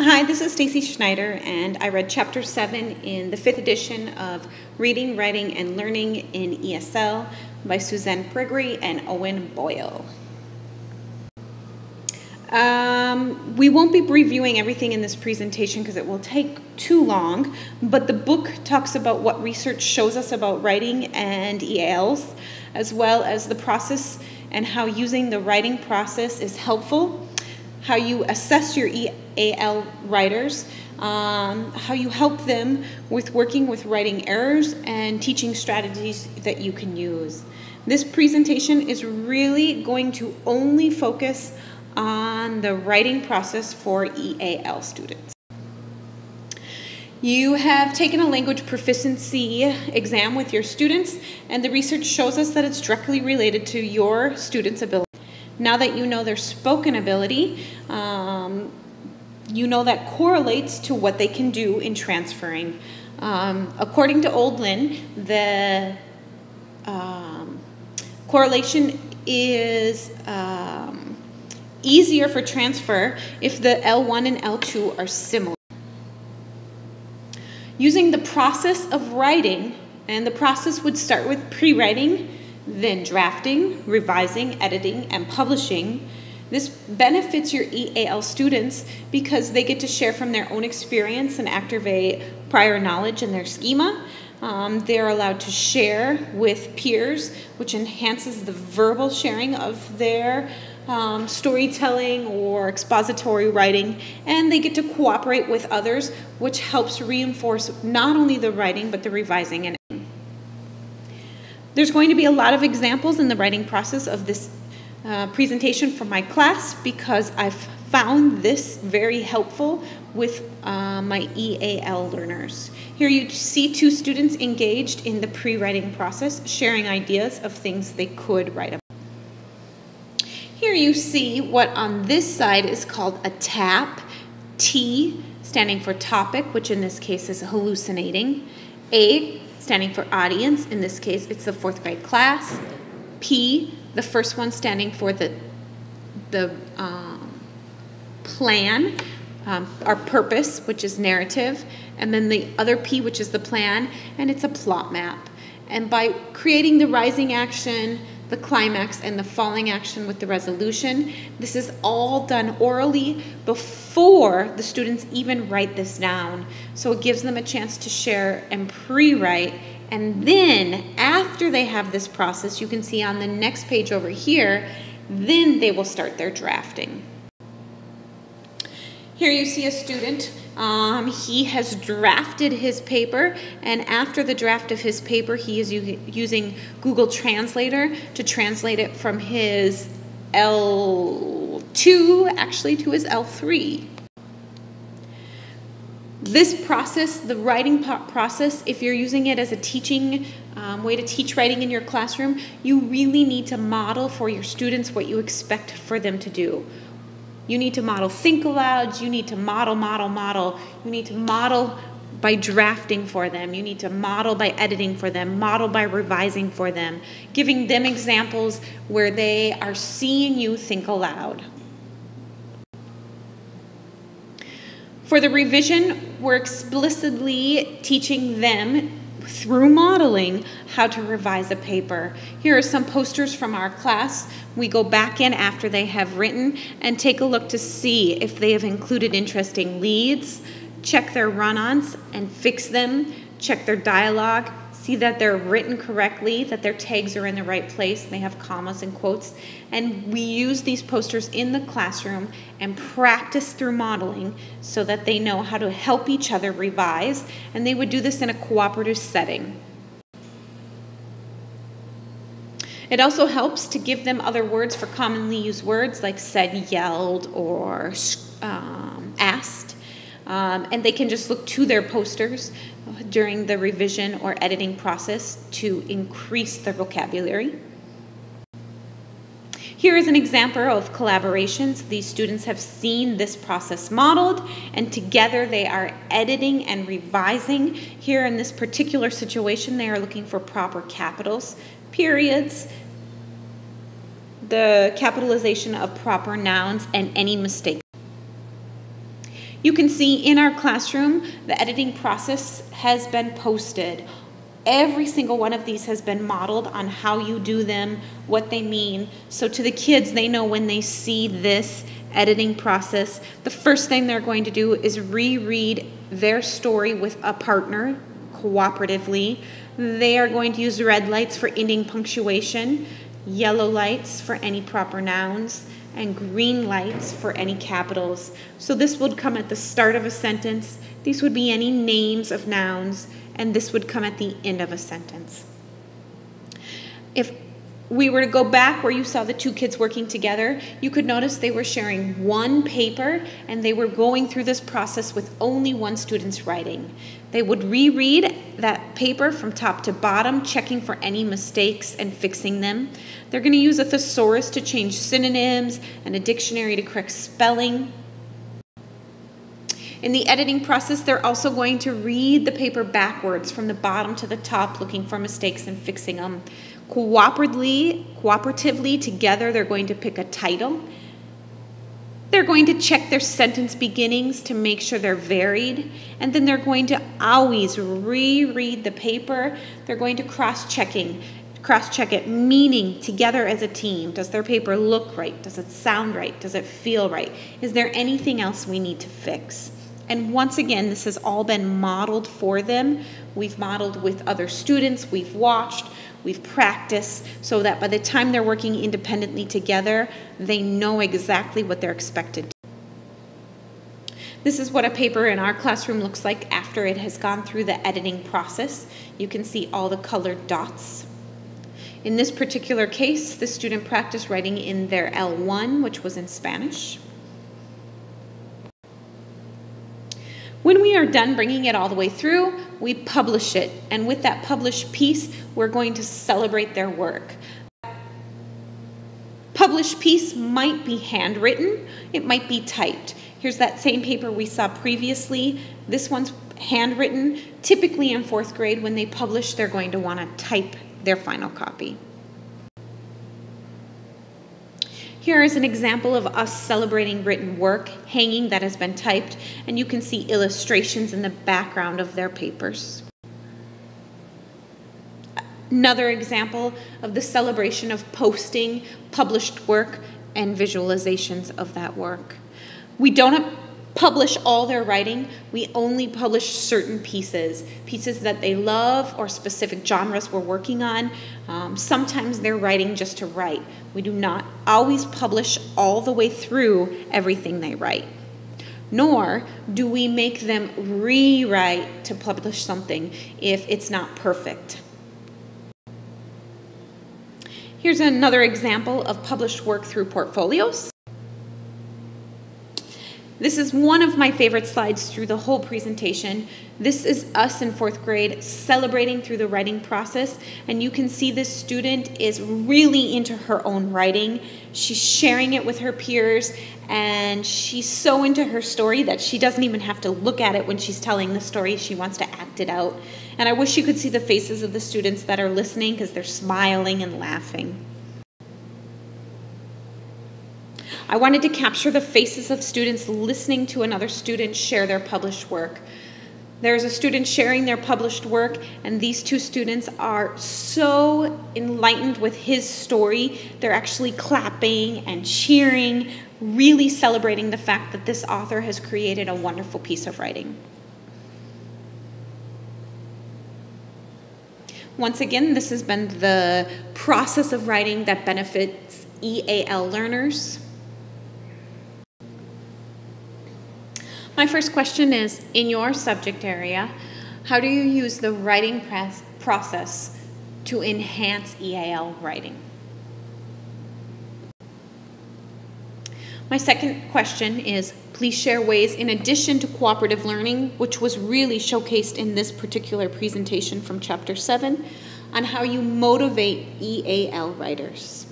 Hi, this is Stacy Schneider, and I read Chapter 7 in the 5th edition of Reading, Writing, and Learning in ESL by Suzanne Gregory and Owen Boyle. We won't be reviewing everything in this presentation because it will take too long, but the book talks about what research shows us about writing and EALs, as well as the process and how using the writing process is helpful, how you assess your EAL writers, how you help them with working with writing errors and teaching strategies that you can use. This presentation is really going to only focus on the writing process for EAL students. You have taken a language proficiency exam with your students, and the research shows us that it's directly related to your students' ability. Now that you know their spoken ability, you know that correlates to what they can do in transferring. According to Oldlin, the correlation is easier for transfer if the L1 and L2 are similar. Using the process of writing, and the process would start with pre-writing, then drafting, revising, editing, and publishing. This benefits your EAL students because they get to share from their own experience and activate prior knowledge in their schema. They're allowed to share with peers, which enhances the verbal sharing of their storytelling or expository writing, and they get to cooperate with others, which helps reinforce not only the writing but the revising and editing. There's going to be a lot of examples in the writing process of this presentation from my class because I've found this very helpful with my EAL learners. Here you see two students engaged in the pre-writing process, sharing ideas of things they could write about. Here you see what on this side is called a TAP, T standing for topic, which in this case is hallucinating, A standing for audience, in this case it's the 4th grade class, P, the first one standing for the plan, our purpose, which is narrative, and then the other P, which is the plan, and it's a plot map. And by creating the rising action, the climax, and the falling action with the resolution, this is all done orally before the students even write this down. So it gives them a chance to share and pre-write. And then after they have this process, you can see on the next page over here, then they will start their drafting. Here you see a student. He has drafted his paper, and after the draft of his paper, he is using Google Translator to translate it from his L2 actually to his L3. This process, the writing process, if you're using it as a teaching way to teach writing in your classroom, you really need to model for your students what you expect for them to do. You need to model think alouds, you need to model. You need to model by drafting for them. You need to model by editing for them, model by revising for them, giving them examples where they are seeing you think aloud. For the revision, we're explicitly teaching them through modeling how to revise a paper. Here are some posters from our class. We go back in after they have written and take a look to see if they have included interesting leads, check their run-ons and fix them, check their dialogue, see that they're written correctly, that their tags are in the right place, they have commas and quotes, and we use these posters in the classroom and practice through modeling so that they know how to help each other revise, and they would do this in a cooperative setting. It also helps to give them other words for commonly used words like said, yelled, or asked. And they can just look to their posters during the revision or editing process to increase their vocabulary. Here is an example of collaborations. These students have seen this process modeled, and together they are editing and revising. Here in this particular situation, they are looking for proper capitals, periods, the capitalization of proper nouns, and any mistakes. You can see in our classroom, the editing process has been posted. Every single one of these has been modeled on how you do them, what they mean. So to the kids, they know when they see this editing process, the first thing they're going to do is reread their story with a partner cooperatively. They are going to use red lights for ending punctuation, yellow lights for any proper nouns, and green lights for any capitals. So this would come at the start of a sentence. These would be any names of nouns, and this would come at the end of a sentence. If we were to go back where you saw the two kids working together, you could notice they were sharing one paper and they were going through this process with only one student's writing. They would reread that paper from top to bottom, checking for any mistakes and fixing them. They're going to use a thesaurus to change synonyms and a dictionary to correct spelling. In the editing process, they're also going to read the paper backwards from the bottom to the top, looking for mistakes and fixing them. Cooperatively together, they're going to pick a title. They're going to check their sentence beginnings to make sure they're varied. And then they're going to always reread the paper. They're going to cross-check it, meaning together as a team. Does their paper look right? Does it sound right? Does it feel right? Is there anything else we need to fix? And once again, this has all been modeled for them. We've modeled with other students, we've watched, we've practiced, so that by the time they're working independently together, they know exactly what they're expected to do. This is what a paper in our classroom looks like after it has gone through the editing process. You can see all the colored dots. In this particular case, the student practiced writing in their L1, which was in Spanish. When we are done bringing it all the way through, we publish it. And with that published piece, we're going to celebrate their work. Published piece might be handwritten, it might be typed. Here's that same paper we saw previously. This one's handwritten. Typically in 4th grade, when they publish, they're going to want to type their final copy. Here is an example of us celebrating written work, hanging that has been typed, and you can see illustrations in the background of their papers. Another example of the celebration of posting published work and visualizations of that work. We don't publish all their writing, we only publish certain pieces that they love or specific genres we're working on. Sometimes they're writing just to write. We do not always publish all the way through everything they write. Nor do we make them rewrite to publish something if it's not perfect. Here's another example of published work through portfolios. This is one of my favorite slides through the whole presentation. This is us in 4th grade celebrating through the writing process, and you can see this student is really into her own writing. She's sharing it with her peers, and she's so into her story that she doesn't even have to look at it when she's telling the story. She wants to act it out. And I wish you could see the faces of the students that are listening, because they're smiling and laughing. I wanted to capture the faces of students listening to another student share their published work. There's a student sharing their published work, and these two students are so enlightened with his story. They're actually clapping and cheering, really celebrating the fact that this author has created a wonderful piece of writing. Once again, this has been the process of writing that benefits EAL learners. My first question is, in your subject area, how do you use the writing process to enhance EAL writing? My second question is, please share ways, in addition to cooperative learning, which was really showcased in this particular presentation from Chapter 7, on how you motivate EAL writers.